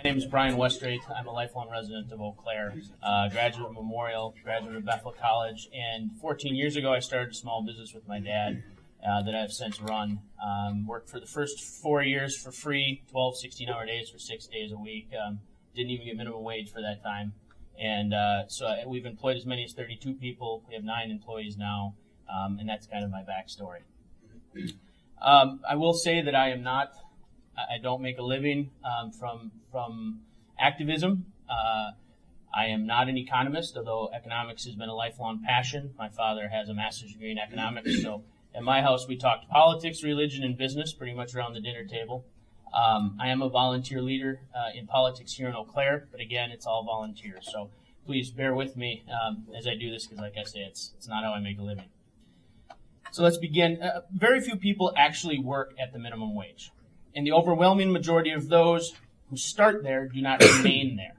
My name is Brian Westraith. I'm a lifelong resident of Eau Claire, graduate of Memorial, graduate of Bethel College, and 14 years ago I started a small business with my dad that I've since run. Worked for the first 4 years for free, 12 16-hour days for 6 days a week. Didn't even get minimum wage for that time. And so we've employed as many as 32 people. We have 9 employees now, and that's kind of my backstory. I will say that I don't make a living from activism. I am not an economist, although economics has been a lifelong passion. My father has a master's degree in economics, so at my house we talked politics, religion, and business pretty much around the dinner table. I am a volunteer leader in politics here in Eau Claire, but again, it's all volunteers. So please bear with me as I do this, because like I say, it's not how I make a living. So let's begin. Very few people actually work at the minimum wage, and the overwhelming majority of those who start there do not remain there.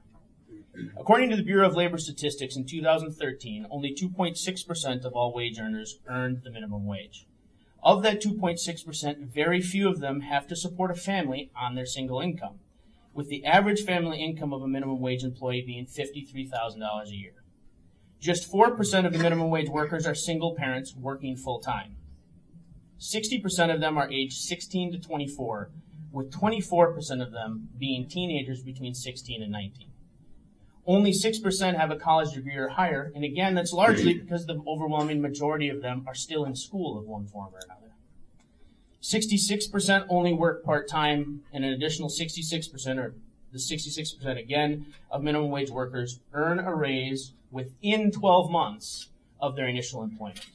According to the Bureau of Labor Statistics, in 2013, only 2.6% of all wage earners earned the minimum wage. Of that 2.6%, very few of them have to support a family on their single income, with the average family income of a minimum wage employee being $53,000 a year. Just 4% of the minimum wage workers are single parents working full-time. 60% of them are aged 16 to 24, with 24% of them being teenagers between 16 and 19. Only 6% have a college degree or higher, and again, that's largely because the overwhelming majority of them are still in school of one form or another. 66% only work part-time, and an additional 66%, or the 66% again, of minimum wage workers earn a raise within 12 months of their initial employment.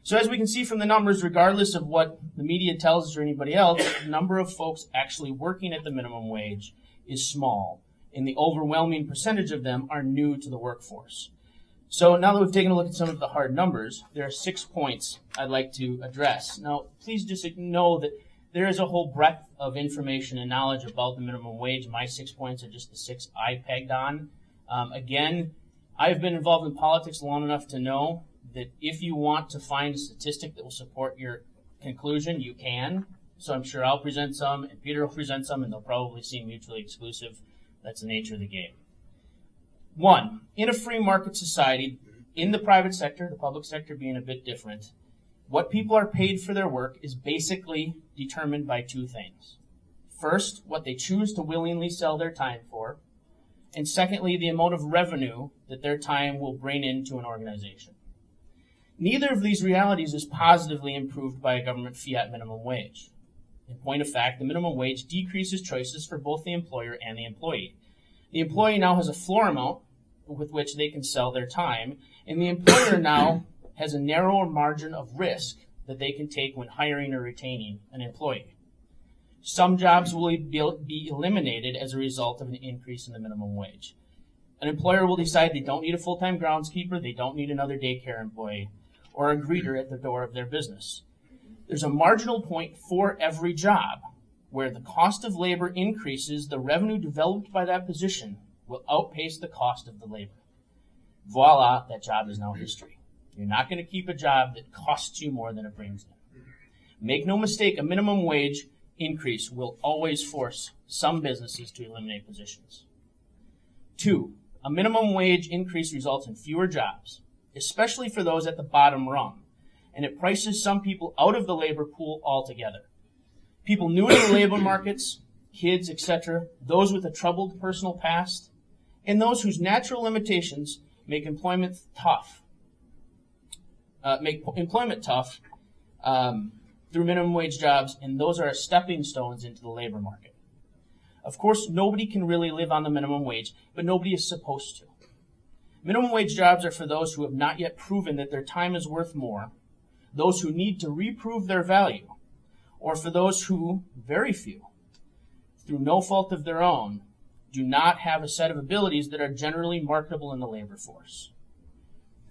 So as we can see from the numbers, regardless of what the media tells us or anybody else, the number of folks actually working at the minimum wage is small, and the overwhelming percentage of them are new to the workforce. So now that we've taken a look at some of the hard numbers, there are 6 points I'd like to address. Now, please just know that there is a whole breadth of information and knowledge about the minimum wage. My 6 points are just the 6 I pegged on. Again, I've been involved in politics long enough to know that if you want to find a statistic that will support your conclusion, you can. So I'm sure I'll present some, and Peter will present some, and they'll probably seem mutually exclusive. That's the nature of the game. 1, in a free market society, in the private sector, the public sector being a bit different, what people are paid for their work is basically determined by 2 things. First, what they choose to willingly sell their time for, and secondly, the amount of revenue that their time will bring into an organization. Neither of these realities is positively improved by a government fiat minimum wage. In point of fact, the minimum wage decreases choices for both the employer and the employee. The employee now has a floor amount with which they can sell their time, and the employer now has a narrower margin of risk that they can take when hiring or retaining an employee. Some jobs will be eliminated as a result of an increase in the minimum wage. An employer will decide they don't need a full-time groundskeeper, they don't need another daycare employee, or a greeter at the door of their business. There's a marginal point for every job where the cost of labor increases, the revenue developed by that position will outpace the cost of the labor. Voila, that job is now history. You're not going to keep a job that costs you more than it brings in. Make no mistake, a minimum wage increase will always force some businesses to eliminate positions. 2, a minimum wage increase results in fewer jobs, especially for those at the bottom rung, and it prices some people out of the labor pool altogether. People new to the labor markets, kids, etc., those with a troubled personal past, and those whose natural limitations make employment tough through minimum wage jobs, and those are stepping stones into the labor market. Of course, nobody can really live on the minimum wage, but nobody is supposed to. Minimum wage jobs are for those who have not yet proven that their time is worth more, those who need to reprove their value, or for those who, very few, through no fault of their own, do not have a set of abilities that are generally marketable in the labor force.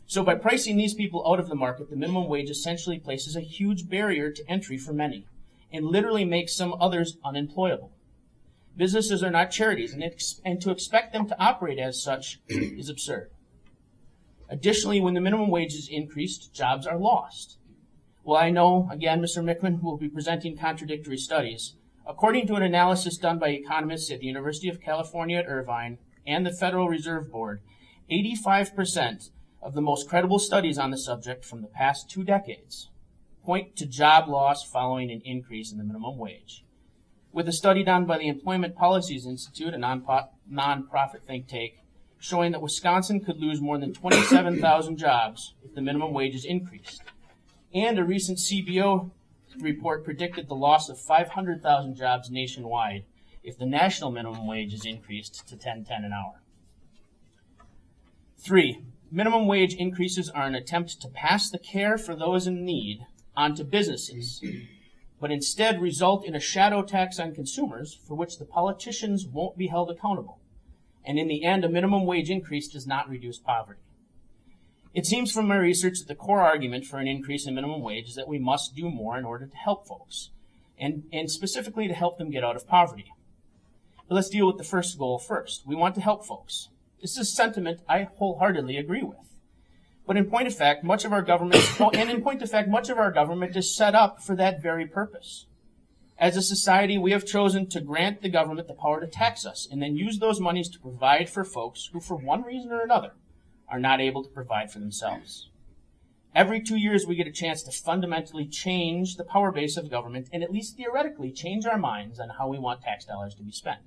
So by pricing these people out of the market, the minimum wage essentially places a huge barrier to entry for many, and literally makes some others unemployable. Businesses are not charities, and to expect them to operate as such is absurd. Additionally, when the minimum wage is increased, jobs are lost. Well, I know, again, Mr. Mickman will be presenting contradictory studies. According to an analysis done by economists at the University of California at Irvine and the Federal Reserve Board, 85% of the most credible studies on the subject from the past 2 decades point to job loss following an increase in the minimum wage. With a study done by the Employment Policies Institute, a nonprofit think tank, showing that Wisconsin could lose more than 27,000 jobs if the minimum wage is increased. And a recent CBO report predicted the loss of 500,000 jobs nationwide if the national minimum wage is increased to $10.10 an hour. 3. Minimum wage increases are an attempt to pass the care for those in need onto businesses, but instead result in a shadow tax on consumers for which the politicians won't be held accountable. And in the end, a minimum wage increase does not reduce poverty. It seems from my research that the core argument for an increase in minimum wage is that we must do more in order to help folks, and specifically to help them get out of poverty. But let's deal with the first goal first. We want to help folks. This is a sentiment I wholeheartedly agree with. But in point of fact, much of our government is set up for that very purpose. As a society, we have chosen to grant the government the power to tax us and then use those monies to provide for folks who, for one reason or another, are not able to provide for themselves. Every 2 years, we get a chance to fundamentally change the power base of government and at least theoretically change our minds on how we want tax dollars to be spent.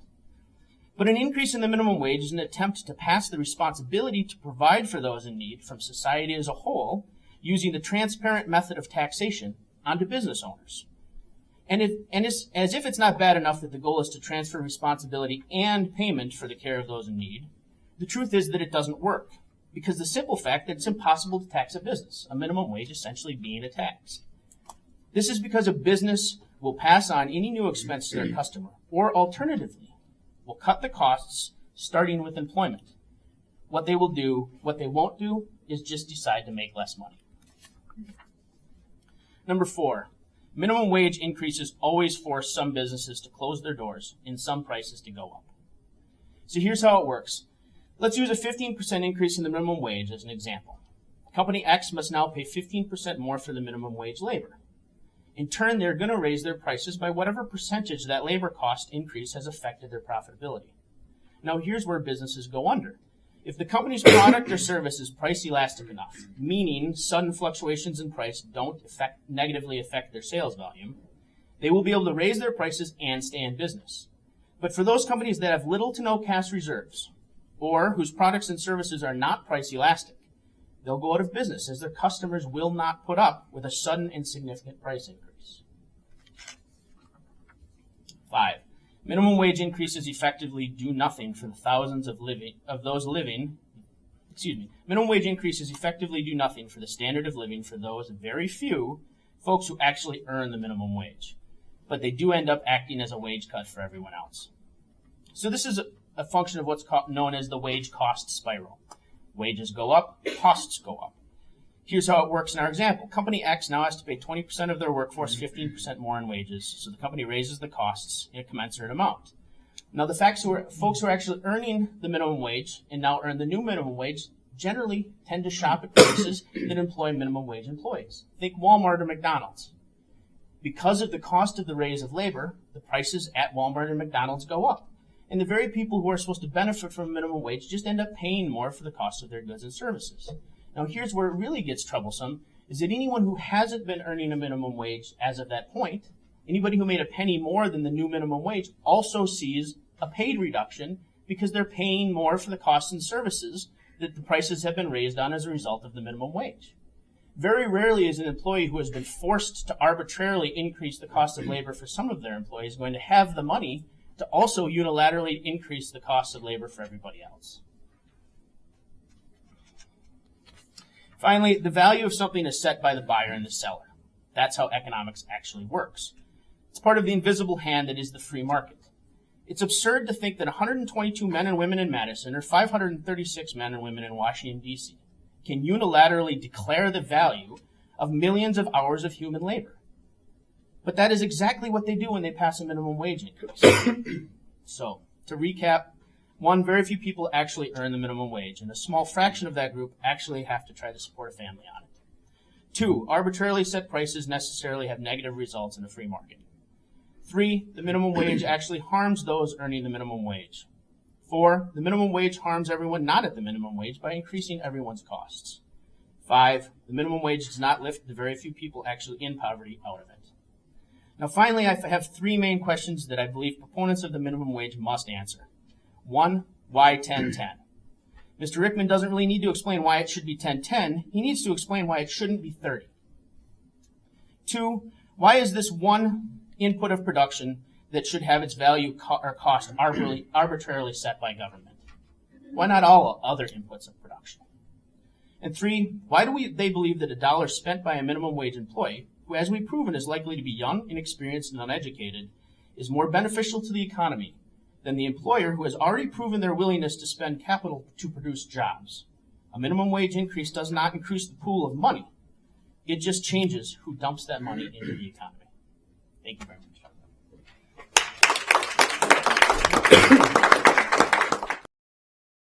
But an increase in the minimum wage is an attempt to pass the responsibility to provide for those in need from society as a whole, using the transparent method of taxation, onto business owners. And as if it's not bad enough that the goal is to transfer responsibility and payment for the care of those in need, the truth is that it doesn't work, because the simple fact that it's impossible to tax a business, a minimum wage essentially being a tax. This is because a business will pass on any new expense to their customer, or alternatively, will cut the costs starting with employment. What they won't do is just decide to make less money. Number 4, minimum wage increases always force some businesses to close their doors and some prices to go up. So here's how it works. Let's use a 15% increase in the minimum wage as an example. Company X must now pay 15% more for the minimum wage labor. In turn, they're going to raise their prices by whatever percentage that labor cost increase has affected their profitability. Now, here's where businesses go under. If the company's product or service is price elastic enough, meaning sudden fluctuations in price don't negatively affect their sales volume, they will be able to raise their prices and stay in business. But for those companies that have little to no cash reserves, or whose products and services are not price elastic, they'll go out of business as their customers will not put up with a sudden and significant price increase. 5. Minimum wage increases effectively do nothing for the thousands Minimum wage increases effectively do nothing for the standard of living for those very few folks who actually earn the minimum wage. But they do end up acting as a wage cut for everyone else. So this is a function of what's known as the wage cost spiral. Wages go up, costs go up. Here's how it works in our example. Company X now has to pay 20% of their workforce 15% more in wages, so the company raises the costs in a commensurate amount. Now, the folks who are actually earning the minimum wage and now earn the new minimum wage generally tend to shop at places that employ minimum wage employees. Think Walmart or McDonald's. Because of the cost of the raise of labor, the prices at Walmart and McDonald's go up. And the very people who are supposed to benefit from minimum wage just end up paying more for the cost of their goods and services. Now, here's where it really gets troublesome, is that anyone who hasn't been earning a minimum wage as of that point, anybody who made a penny more than the new minimum wage, also sees a paid reduction because they're paying more for the costs and services that the prices have been raised on as a result of the minimum wage. Very rarely is an employee who has been forced to arbitrarily increase the cost of labor for some of their employees going to have the money to also unilaterally increase the cost of labor for everybody else. Finally, the value of something is set by the buyer and the seller. That's how economics actually works. It's part of the invisible hand that is the free market. It's absurd to think that 122 men and women in Madison or 536 men and women in Washington, D.C. can unilaterally declare the value of millions of hours of human labor. But that is exactly what they do when they pass a minimum wage increase. So, to recap, 1, very few people actually earn the minimum wage, and a small fraction of that group actually have to try to support a family on it. 2, arbitrarily set prices necessarily have negative results in a free market. 3, the minimum wage actually harms those earning the minimum wage. 4, the minimum wage harms everyone not at the minimum wage by increasing everyone's costs. 5, the minimum wage does not lift the very few people actually in poverty out of it. Now finally, I have 3 main questions that I believe proponents of the minimum wage must answer. 1, why 10-10? Mr. Rickman doesn't really need to explain why it should be 10-10. He needs to explain why it shouldn't be 30. 2, why is this one input of production that should have its value or cost arbitrarily set by government? Why not all other inputs of production? And 3, why do they believe that a dollar spent by a minimum wage employee, who as we've proven is likely to be young, inexperienced, and uneducated, is more beneficial to the economy than the employer who has already proven their willingness to spend capital to produce jobs? A minimum wage increase does not increase the pool of money. It just changes who dumps that money into the economy. Thank you very much.